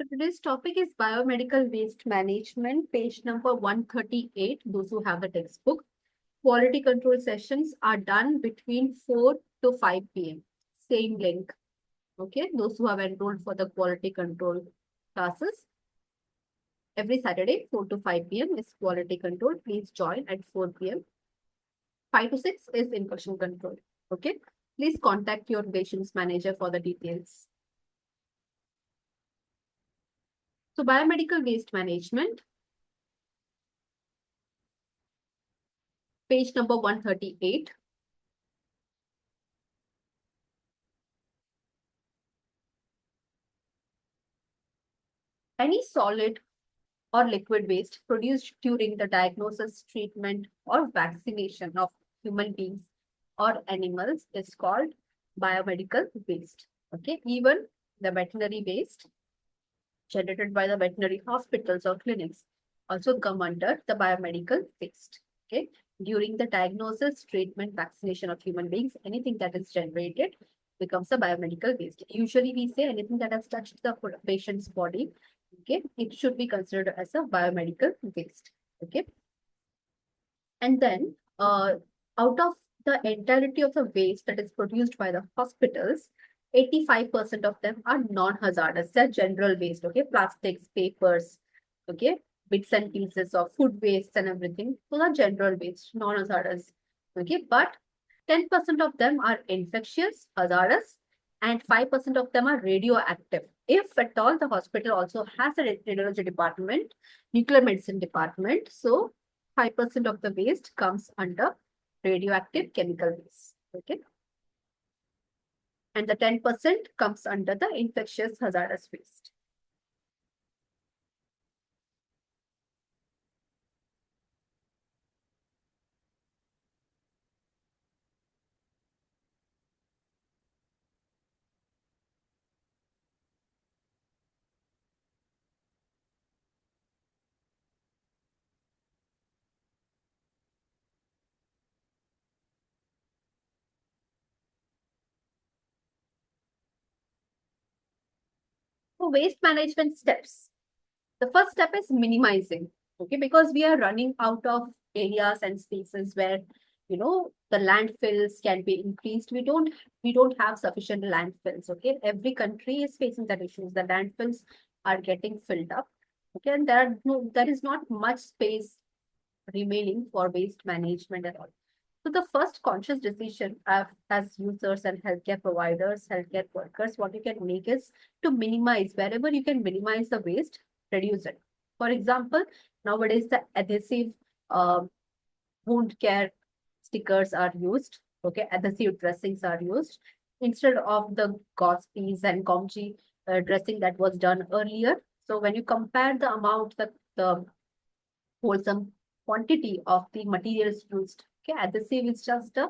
So today's topic is biomedical waste management, page number 138, those who have the textbook. Quality control sessions are done between 4 to 5 p.m. Same link. Okay, those who have enrolled for the quality control classes. Every Saturday, 4 to 5 p.m. is quality control. Please join at 4 p.m. 5 to 6 is infection control. Okay, please contact your patient's manager for the details. So biomedical waste management, page number 138. Any solid or liquid waste produced during the diagnosis, treatment, or vaccination of human beings or animals is called biomedical waste. Okay, even the veterinary waste generated by the veterinary hospitals or clinics also come under the biomedical waste. Okay, during the diagnosis, treatment, vaccination of human beings, anything that is generated becomes a biomedical waste. Usually, we say anything that has touched the patient's body, okay, it should be considered as a biomedical waste. Okay, and then out of the entirety of the waste that is produced by the hospitals, 85% of them are non-hazardous. They're general waste, okay? Plastics, papers, okay? Bits and pieces of food waste and everything. Those are general waste, non-hazardous, okay? But 10% of them are infectious, hazardous, and 5% of them are radioactive. If at all, the hospital also has a radiology department, nuclear medicine department. So 5% of the waste comes under radioactive chemical waste. Okay. And the 10% comes under the infectious hazardous waste. So waste management steps. The first step is minimizing. Okay, because we are running out of areas and spaces where the landfills can be increased. We don't have sufficient landfills. Okay, every country is facing that issues. The landfills are getting filled up. Okay, and there is not much space remaining for waste management at all. So the first conscious decision as users and healthcare providers, healthcare workers, what you can make is to minimize wherever you can minimize the waste, reduce it. For example, nowadays the adhesive uh, wound care stickers are used. Okay, adhesive dressings are used instead of the gauze piece and comji dressing that was done earlier. So when you compare the amount, the wholesome quantity of the materials used. Okay, adhesive is just a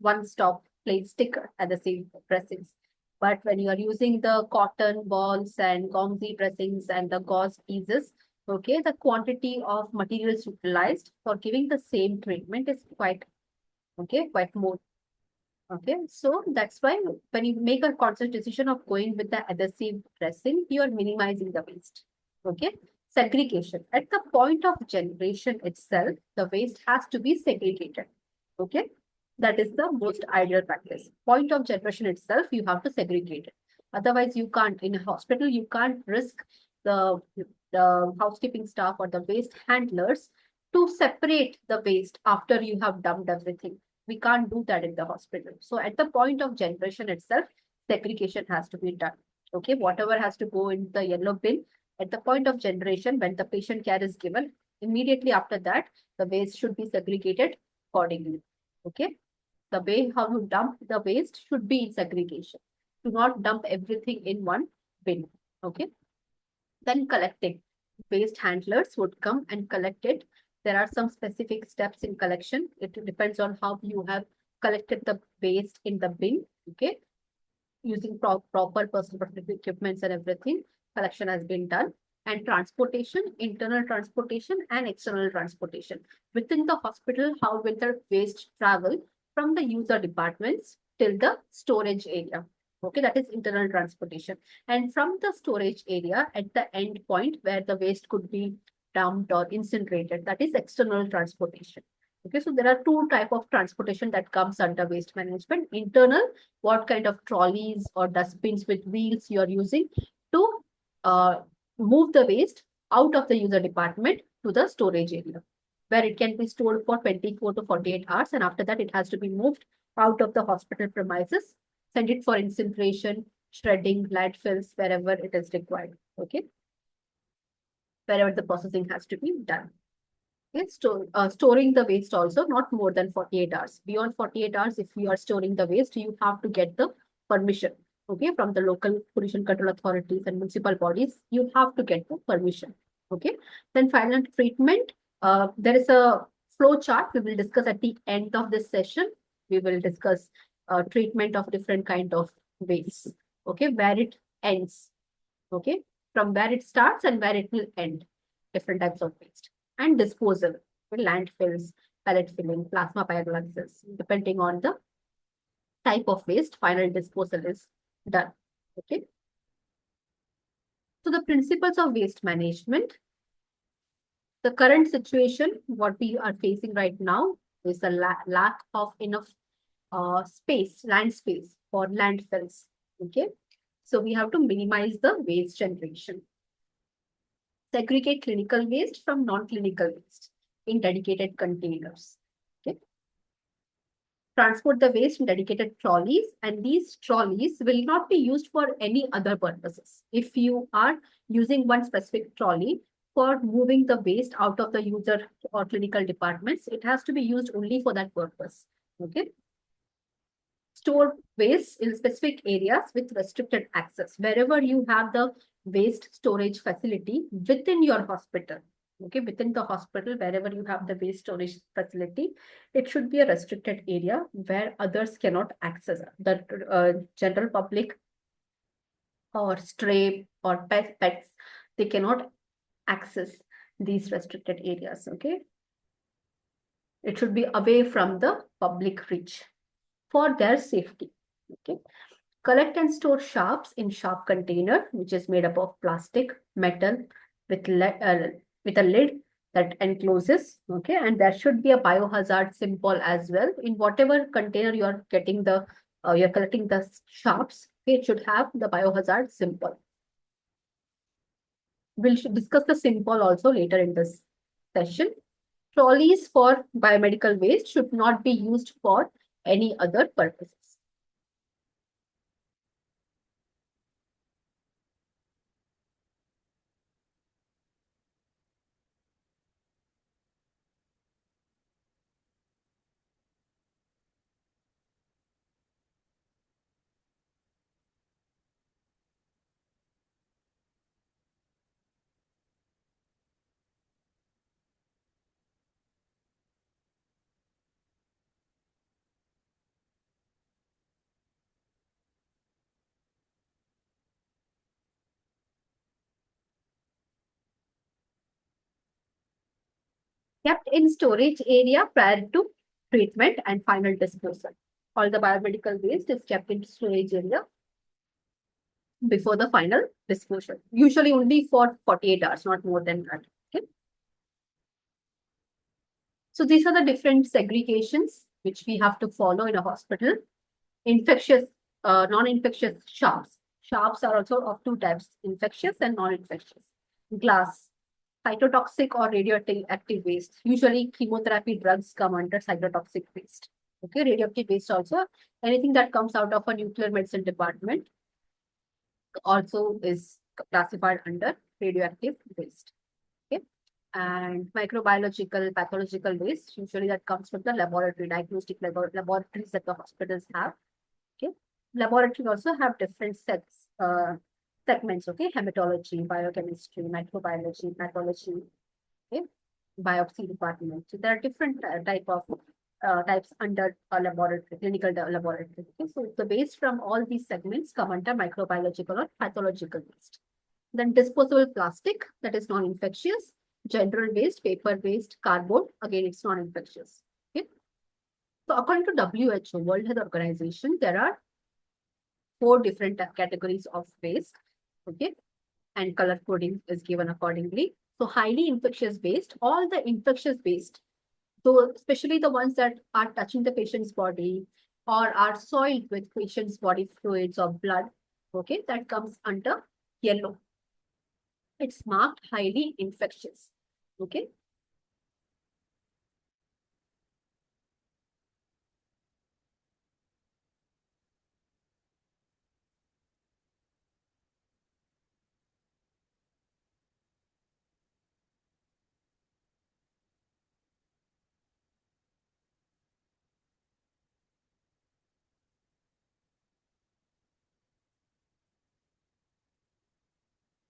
one-stop plate sticker adhesive dressings. But when you are using the cotton balls and comfy dressings and the gauze pieces, okay, the quantity of materials utilized for giving the same treatment is quite more. Okay, so that's why when you make a conscious decision of going with the adhesive dressing, you are minimizing the waste. Okay, segregation. At the point of generation itself, the waste has to be segregated. Okay, that is the most ideal practice. Point of generation itself, you have to segregate it. Otherwise, you can't, in a hospital, you can't risk the, the housekeeping staff or the waste handlers to separate the waste after you have dumped everything. We can't do that in the hospital. So at the point of generation itself, segregation has to be done. Okay, whatever has to go in the yellow bin, at the point of generation, when the patient care is given, immediately after that, the waste should be segregated accordingly. Okay, the way how you dump the waste should be in segregation. Do not dump everything in one bin. Okay, then collecting. Waste handlers would come and collect it. There are some specific steps in collection. It depends on how you have collected the waste in the bin. Okay, using proper personal protective equipments and everything. Collection has been done. And transportation, internal transportation and external transportation. Within the hospital, how will the waste travel from the user departments till the storage area? Okay, that is internal transportation. And from the storage area at the end point where the waste could be dumped or incinerated, that is external transportation. Okay, so there are two type of transportation that comes under waste management. Internal, what kind of trolleys or dustbins with wheels you are using to uh, move the waste out of the user department to the storage area, where it can be stored for 24 to 48 hours. And after that, it has to be moved out of the hospital premises, send it for incineration, shredding, landfills, wherever it is required. Okay, wherever the processing has to be done. Okay, storing the waste also not more than 48 hours. Beyond 48 hours, if you are storing the waste, you have to get the permission. Okay, from the local pollution control authorities and municipal bodies, you have to get the permission. Okay, then final treatment. There is a flow chart we will discuss at the end of this session. We will discuss treatment of different kind of waste. Okay, where it ends. Okay, from where it starts and where it will end. Different types of waste and disposal, landfills, pellet filling, plasma pyrolysis, depending on the type of waste, final disposal is done. Okay. So the principles of waste management, the current situation, what we are facing right now is a lack of enough space, land space for landfills. Okay. So we have to minimize the waste generation. Segregate clinical waste from non-clinical waste in dedicated containers. Okay. Transport the waste in dedicated trolleys, and these trolleys will not be used for any other purposes. If you are using one specific trolley for moving the waste out of the user or clinical departments, it has to be used only for that purpose. Okay. Store waste in specific areas with restricted access. Wherever you have the waste storage facility within your hospital, okay, within the hospital, wherever you have the waste storage facility, it should be a restricted area where others cannot access. The general public or stray or pets, they cannot access these restricted areas. Okay, it should be away from the public reach for their safety. Okay. Collect and store sharps in sharp container, which is made up of plastic, metal, with, with a lid that encloses. Okay, and there should be a biohazard symbol as well in whatever container you are getting the you're collecting the sharps. Okay, it should have the biohazard symbol. We'll discuss the symbol also later in this session. Trolleys for biomedical waste should not be used for any other purposes. Kept in storage area prior to treatment and final disposal. All the biomedical waste is kept in storage area before the final disposal, usually only for 48 hours, not more than that. Okay. So these are the different segregations which we have to follow in a hospital. Infectious, non-infectious sharps. Sharps are also of two types, infectious and non-infectious. Glass, cytotoxic or radioactive waste. Usually chemotherapy drugs come under cytotoxic waste. Okay, radioactive waste also, anything that comes out of a nuclear medicine department also is classified under radioactive waste. Okay, and microbiological, pathological waste, usually that comes from the laboratory, diagnostic laboratories that the hospitals have. Okay, laboratory also have different segments. Okay, hematology, biochemistry, microbiology, pathology. Okay, biopsy department. So there are different types under a laboratory, clinical laboratory. Okay, so the waste from all these segments come under microbiological or pathological waste. Then disposable plastic, that is non-infectious. General waste, paper waste, cardboard, again it's non-infectious. Okay. So according to WHO, World Health Organization, there are 4 different categories of waste. Okay, and color coding is given accordingly. So highly infectious waste, all the infectious waste, so especially the ones that are touching the patient's body or are soiled with patient's body fluids or blood, okay, that comes under yellow. It's marked highly infectious. Okay.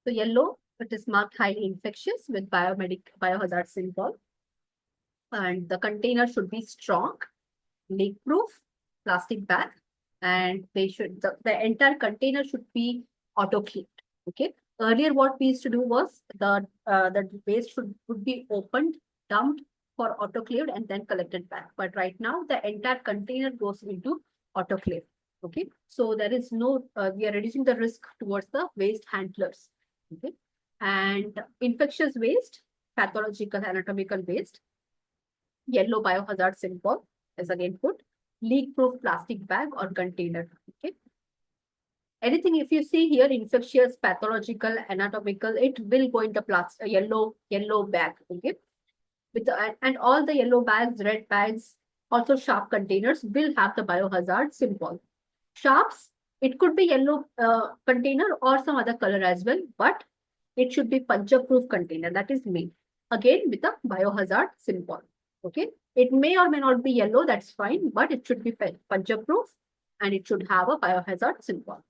So yellow, it is marked highly infectious with biohazard symbol. And the container should be strong, leak proof, plastic bag, and the entire container should be auto cleaned. Okay. Earlier, what we used to do was the waste would be opened, dumped for autoclaved and then collected back. But right now, the entire container goes into autoclave. Okay. So there is no we are reducing the risk towards the waste handlers. Okay. And infectious waste, pathological anatomical waste, yellow biohazard symbol is again put, leak proof plastic bag or container. Okay. Anything, if you see here, infectious, pathological, anatomical, it will go in the plastic yellow bag. Okay. And all the yellow bags, red bags, also sharp containers will have the biohazard symbol. Sharps, it could be yellow container or some other color as well, but it should be puncture proof container. That is made again with a biohazard symbol. Okay. It may or may not be yellow, that's fine, but it should be puncture proof and it should have a biohazard symbol.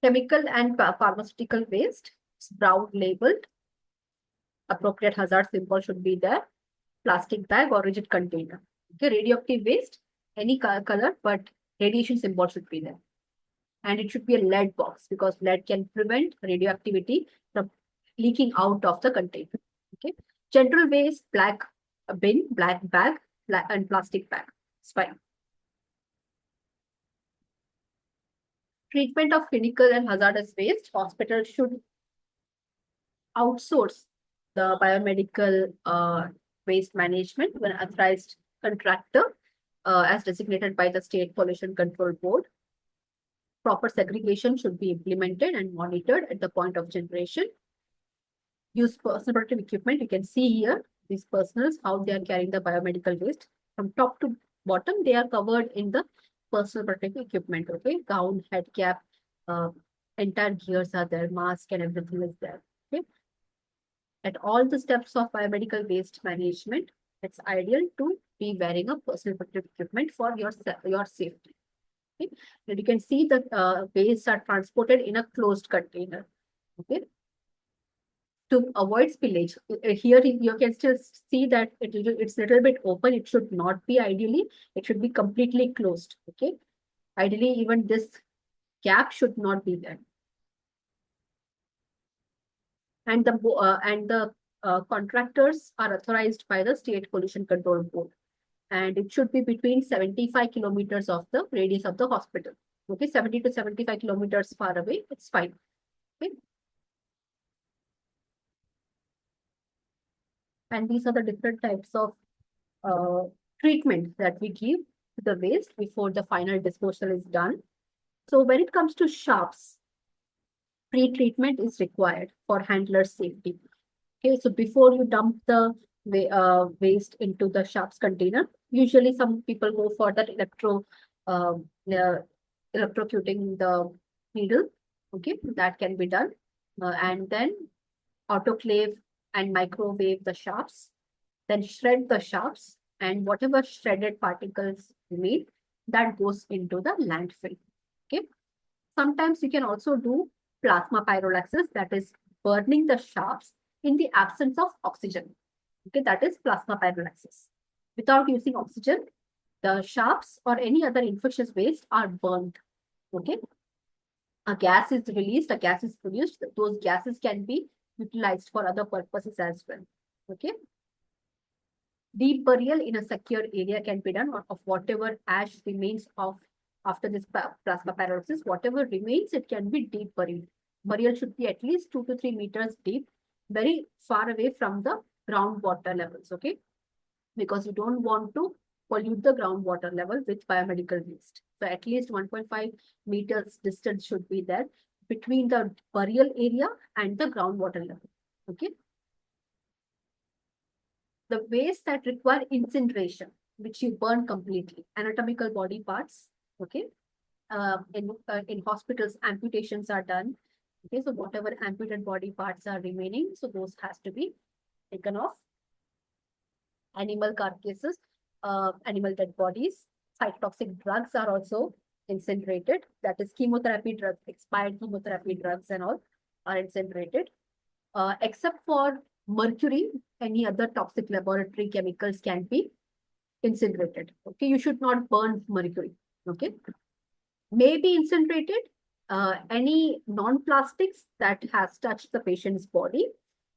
Chemical and pharmaceutical waste, it's brown labeled, appropriate hazard symbol should be there, plastic bag or rigid container. Okay, radioactive waste, any color, but radiation symbol should be there. And it should be a lead box because lead can prevent radioactivity from leaking out of the container. Okay. General waste, black bin, black bag, and plastic bag. It's fine. Treatment of clinical and hazardous waste, hospital should outsource the biomedical waste management when authorized contractor as designated by the State Pollution Control Board. Proper segregation should be implemented and monitored at the point of generation. Use personal protective equipment. You can see here these personals, how they are carrying the biomedical waste. From top to bottom, they are covered in the personal protective equipment. Okay, gown, head cap, entire gears are there, mask and everything is there. Okay. At all the steps of biomedical waste management, it's ideal to be wearing a personal protective equipment for your safety. Okay. And you can see that waste are transported in a closed container. Okay. To avoid spillage, here you can still see that it's a little bit open. It should not be ideally. It should be completely closed. Okay. Ideally, even this gap should not be there. And the contractors are authorized by the State Pollution Control Board. And it should be between 75 kilometers of the radius of the hospital. Okay, 70 to 75 kilometers far away, it's fine. Okay. And these are the different types of treatment that we give to the waste before the final disposal is done. So when it comes to sharps, pre-treatment is required for handler safety. Okay, so before you dump the waste into the sharps container, usually some people go for that uh, electrocuting the needle. Okay, that can be done. And then autoclave and microwave the shafts, then shred the shafts, and whatever shredded particles remain, that goes into the landfill. Okay. Sometimes you can also do plasma pyrolysis, that is burning the shafts in the absence of oxygen. Okay, that is plasma pyrolysis. Without using oxygen, the shafts or any other infectious waste are burned. Okay, a gas is released, a gas is produced. Those gases can be utilized for other purposes as well. Okay. Deep burial in a secure area can be done of whatever ash remains of after this plasma pyrolysis. Whatever remains, it can be deep buried. Burial should be at least 2 to 3 meters deep, very far away from the groundwater levels. Okay, because you don't want to pollute the groundwater level with biomedical waste. So at least 1.5 meters distance should be there between the burial area and the groundwater level. Okay. The waste that require incineration, which you burn completely, anatomical body parts. Okay. In hospitals, amputations are done. Okay, so whatever amputated body parts are remaining, so those has to be taken off. Animal carcasses, animal dead bodies, cytotoxic drugs are also incinerated. That is chemotherapy drugs, expired chemotherapy drugs and all are incinerated. Except for mercury, any other toxic laboratory chemicals can be incinerated. Okay, you should not burn mercury. Okay, may be incinerated. Any non-plastics that has touched the patient's body,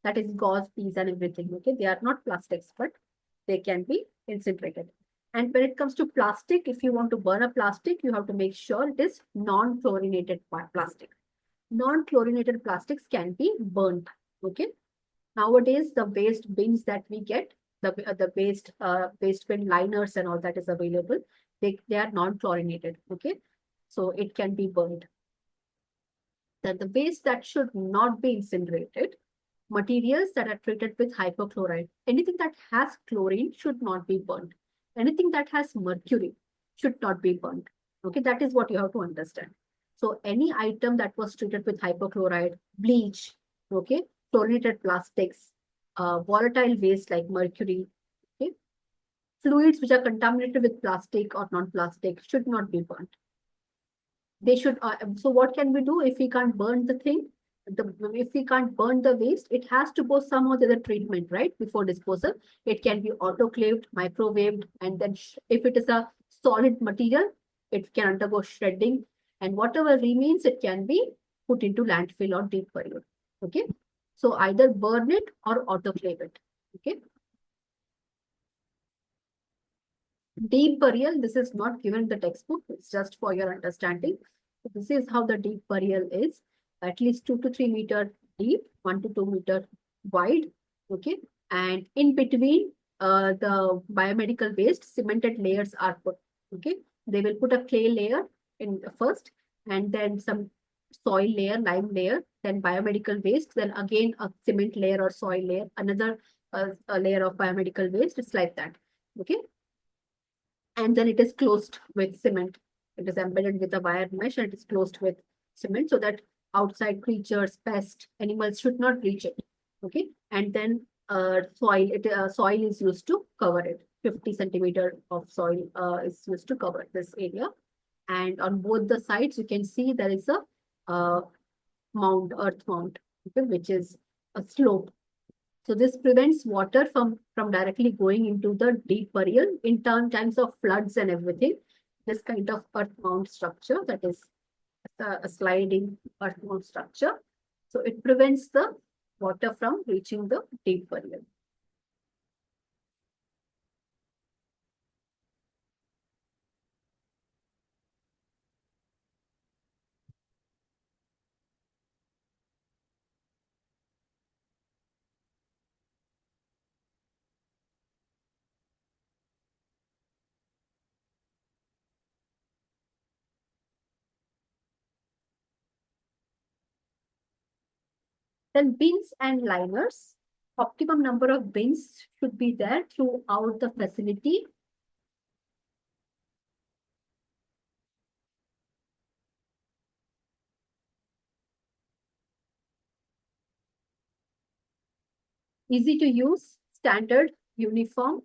that is gauze, peas, and everything. Okay, they are not plastics, but they can be incinerated. And when it comes to plastic, if you want to burn a plastic, you have to make sure it is non-chlorinated plastic. Non-chlorinated plastics can be burnt. Okay. Nowadays, the waste bins that we get, the waste bin liners and all that is available, they are non-chlorinated. Okay. So it can be burned. Then the waste that should not be incinerated, materials that are treated with hypochlorite. Anything that has chlorine should not be burned. Anything that has mercury should not be burned. Okay, that is what you have to understand. So any item that was treated with hypochlorite, bleach, okay, chlorinated plastics, volatile waste like mercury, okay, fluids which are contaminated with plastic or non-plastic should not be burned. They should, so what can we do if we can't burn the thing? If we can't burn the waste, it has to go some other treatment, right? Before disposal, it can be autoclaved, microwaved, and then if it is a solid material, it can undergo shredding, and whatever remains, it can be put into landfill or deep burial. Okay, so either burn it or autoclave it. Okay. Deep burial, this is not given in the textbook, it's just for your understanding. So this is how the deep burial is, at least 2 to 3 meter deep, 1 to 2 meter wide. Okay, and in between the biomedical waste, cemented layers are put. Okay, they will put a clay layer in first, and then some soil layer, lime layer, then biomedical waste, then again a cement layer or soil layer, another a layer of biomedical waste. It's like that. Okay, and then it is closed with cement. It is embedded with a wire mesh and it is closed with cement so that outside creatures, pests, animals should not reach it. Okay, and then soil is used to cover it. 50 centimeter of soil is used to cover this area. And on both the sides, you can see there is a mound, earth mound, okay, which is a slope. So this prevents water from directly going into the deep burial in times of floods and everything. This kind of earth mount structure, that is a sliding earth mount structure. So it prevents the water from reaching the deep burial. Then bins and liners. Optimum number of bins should be there throughout the facility. Easy to use, standard, uniform,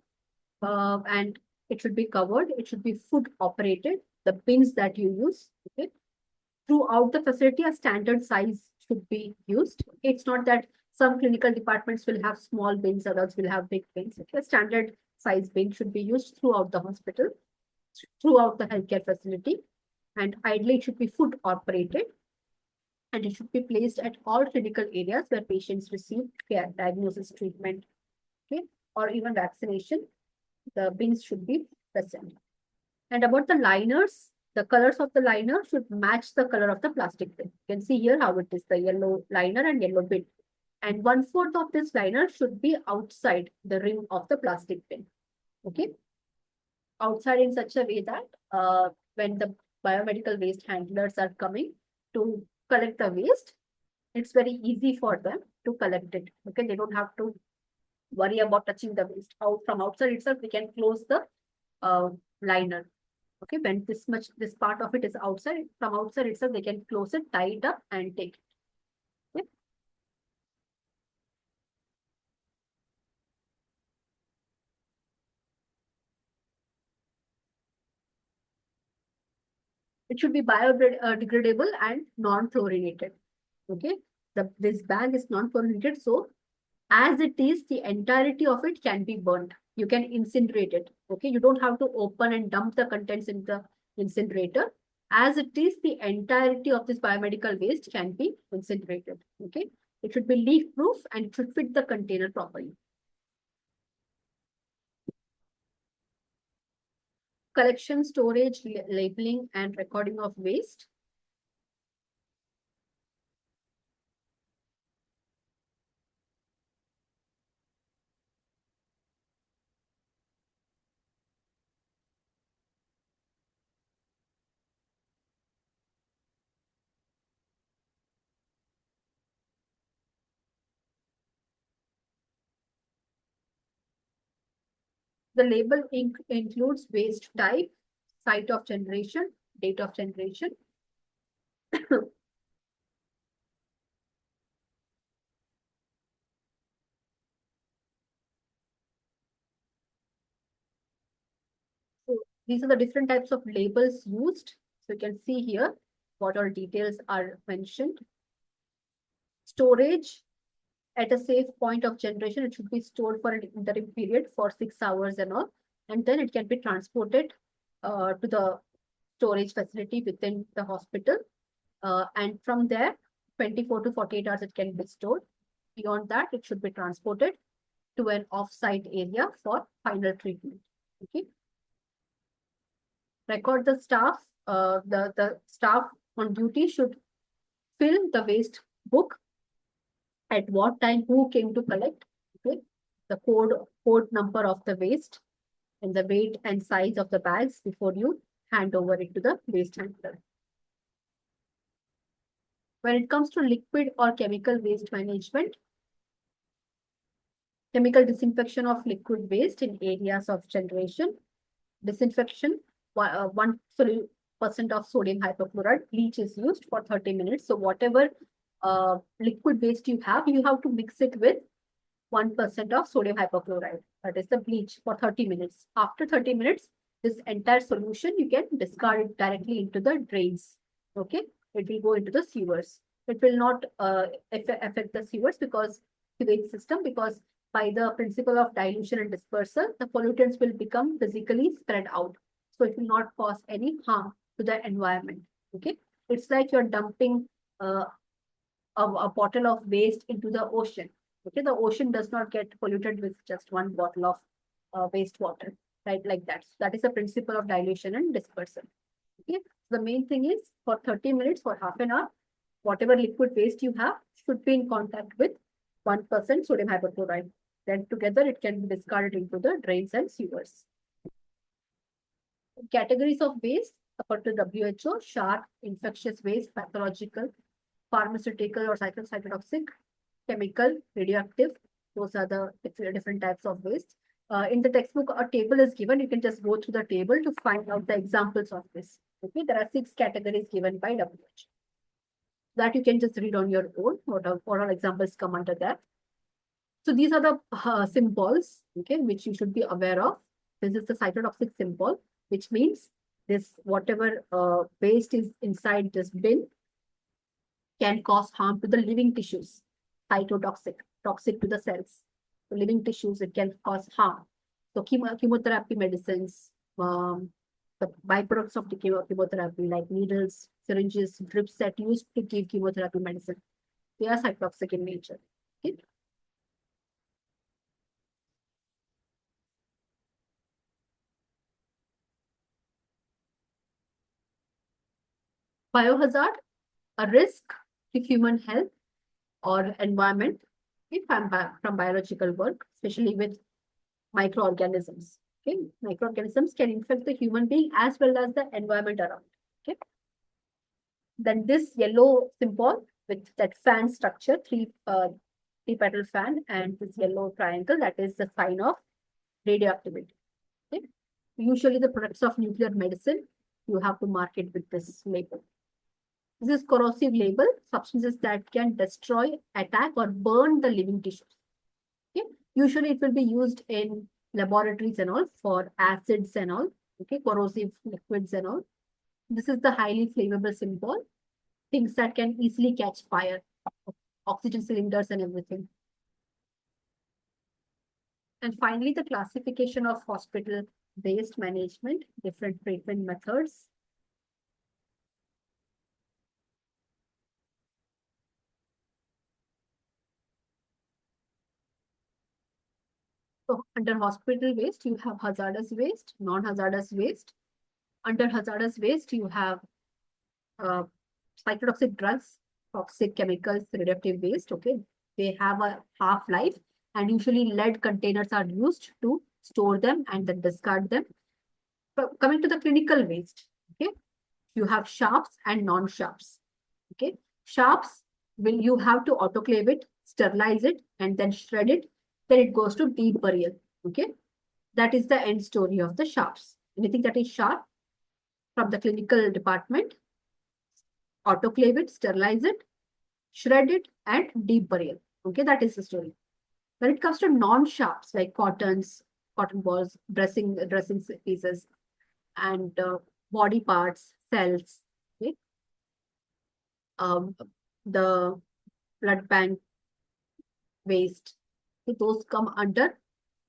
and it should be covered. It should be foot operated, the bins that you use. Okay. Throughout the facility, a standard size should be used. It's not that some clinical departments will have small bins, others will have big bins. Okay. A standard size bin should be used throughout the hospital, throughout the healthcare facility. And ideally, it should be foot operated, and it should be placed at all clinical areas where patients receive care, diagnosis, treatment, okay, or even vaccination. The bins should be present. And about the liners, the colors of the liner should match the color of the plastic bin. You can see here how it is, the yellow liner and yellow bin. And 1/4 of this liner should be outside the rim of the plastic bin. Okay. Outside in such a way that when the biomedical waste handlers are coming to collect the waste, it's very easy for them to collect it. Okay. They don't have to worry about touching the waste. Out from outside itself, we can close the liner. Okay, when this part of it is outside, from outside itself, they can close it, tie it up, and take it. Okay. It should be biodegradable and non-fluorinated. Okay, this bag is non-fluorinated, so as it is, the entirety of it can be burnt. You can incinerate it. Okay, you don't have to open and dump the contents in the incinerator. As it is, the entirety of this biomedical waste can be incinerated. Okay, it should be leak proof and it should fit the container properly. Collection, storage, labeling, and recording of waste. The label includes waste type, site of generation, date of generation. So these are the different types of labels used. So you can see here what all details are mentioned. Storage at a safe point of generation. It should be stored for an interim period for 6 hours and all. And then it can be transported to the storage facility within the hospital. And from there, 24 to 48 hours, it can be stored. Beyond that, it should be transported to an off-site area for final treatment. Okay. Record the staff. The staff on duty should fill the waste book, at what time, who came to collect, okay, the code number of the waste, and the weight and size of the bags before you hand over it to the waste handler. When it comes to liquid or chemical waste management, chemical disinfection of liquid waste in areas of generation, disinfection, 1% of sodium hypochlorite, bleach is used for 30 minutes. So whatever liquid waste you have to mix it with 1% of sodium hypochlorite. That is the bleach for 30 minutes. After 30 minutes, this entire solution, you can discard it directly into the drains. Okay. It will go into the sewers. It will not affect the sewers because sewage system, because by the principle of dilution and dispersal, the pollutants will become physically spread out. So it will not cause any harm to the environment. Okay. It's like you're dumping a bottle of waste into the ocean. Okay, the ocean does not get polluted with just one bottle of wastewater, right? Like that. So that is the principle of dilution and dispersal. Okay, so the main thing is for 30 minutes, for half an hour, whatever liquid waste you have should be in contact with 1% sodium hypochlorite. Then together it can be discarded into the drains and sewers. Categories of waste according to WHO: sharp, infectious waste, pathological, pharmaceutical or cytotoxic, chemical, radioactive. Those are the different types of waste. In the textbook, a table is given. You can just go through the table to find out the examples of this. Okay, there are 6 categories given by WHO. That you can just read on your own. What all examples come under that. So these are the symbols, okay, which you should be aware of. This is the cytotoxic symbol, which means this whatever waste is inside this bin can cause harm to the living tissues. Cytotoxic, toxic to the cells. The living tissues, it can cause harm. So chemotherapy medicines, the byproducts of the chemotherapy, like needles, syringes, drips that used to give chemotherapy medicine, they are cytotoxic in nature. Okay? Biohazard, a risk to human health or environment if from biological work, especially with microorganisms. Okay, microorganisms can infect the human being as well as the environment around. Okay, then this yellow symbol with that fan structure, three petal fan, and this yellow triangle, that is the sign of radioactivity. Okay, usually the products of nuclear medicine, you have to mark it with this label. This is corrosive label, substances that can destroy, attack, or burn the living tissues. Okay, usually it will be used in laboratories and all for acids and all. Okay, corrosive liquids and all. This is the highly flammable symbol, things that can easily catch fire, oxygen cylinders and everything. And finally, the classification of hospital waste management, different treatment methods. So under hospital waste, you have hazardous waste, non-hazardous waste. Under hazardous waste, you have uh, cytotoxic drugs, toxic chemicals, radioactive waste. Okay, they have a half-life, and usually lead containers are used to store them and then discard them. But coming to the clinical waste, okay, you have sharps and non-sharps. Okay, sharps will you have to autoclave it, sterilize it, and then shred it. Then it goes to deep burial. Okay, that is the end story of the sharps. Anything that is sharp from the clinical department, autoclave it, sterilize it, shred it, and deep burial. Okay, that is the story. When it comes to non-sharps like cottons, cotton balls, dressing pieces, and body parts, cells, okay, um, the blood bank waste, okay, those come under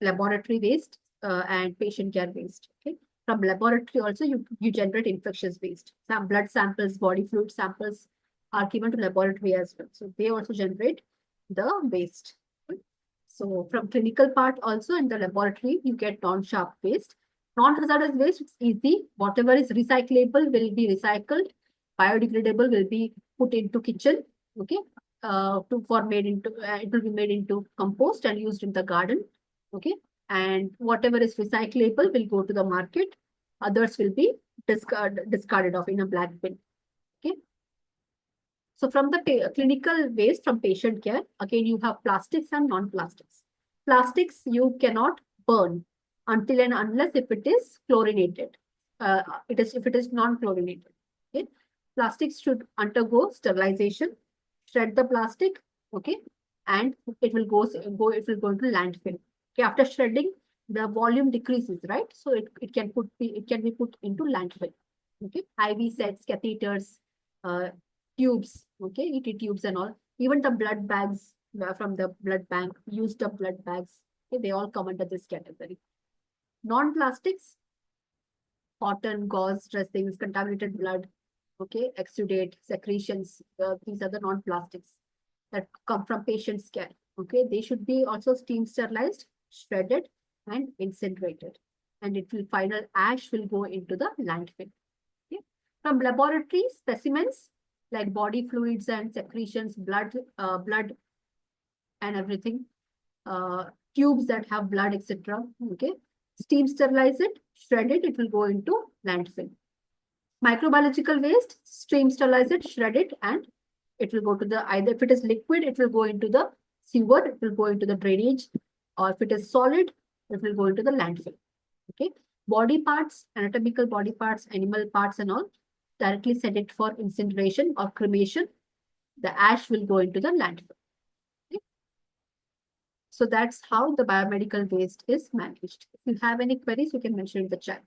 laboratory waste and patient care waste. Okay, from laboratory also you generate infectious waste. Some blood samples, body fluid samples are given to laboratory as well. So they also generate the waste. Okay? So from clinical part also in the laboratory, you get non-sharp waste. Non-hazardous waste, it's easy. Whatever is recyclable will be recycled. Biodegradable will be put into kitchen. Okay. For made into it will be made into compost and used in the garden. Okay. And whatever is recyclable will go to the market. Others will be discarded off in a black bin. Okay. So from the clinical waste from patient care, again, you have plastics and non-plastics. Plastics you cannot burn until and unless if it is chlorinated. If it is non-chlorinated. Okay. Plastics should undergo sterilization, shred the plastic, okay, and it will go into landfill. Okay, after shredding, the volume decreases, right? So it can be put into landfill. Okay, IV sets, catheters, uh, tubes, okay, ET tubes and all. Even the blood bags from the blood bank, used up blood bags, okay, they all come under this category. Non-plastics, cotton, gauze, dressings, contaminated blood, okay, exudate, secretions, these are the non-plastics that come from patient's care. Okay, they should be also steam sterilized, shredded, and incinerated. And it will final ash will go into the landfill. Okay. From laboratory specimens like body fluids and secretions, blood and everything, uh, tubes that have blood, etc. Okay, steam sterilize it, shred it, it will go into landfill. Microbiological waste, steam sterilize it, shred it, and it will go to the either if it is liquid, it will go into the sewer, it will go into the drainage, or if it is solid, it will go into the landfill. Okay. Body parts, anatomical body parts, animal parts, and all directly send it for incineration or cremation. The ash will go into the landfill. Okay. So that's how the biomedical waste is managed. If you have any queries, you can mention in the chat.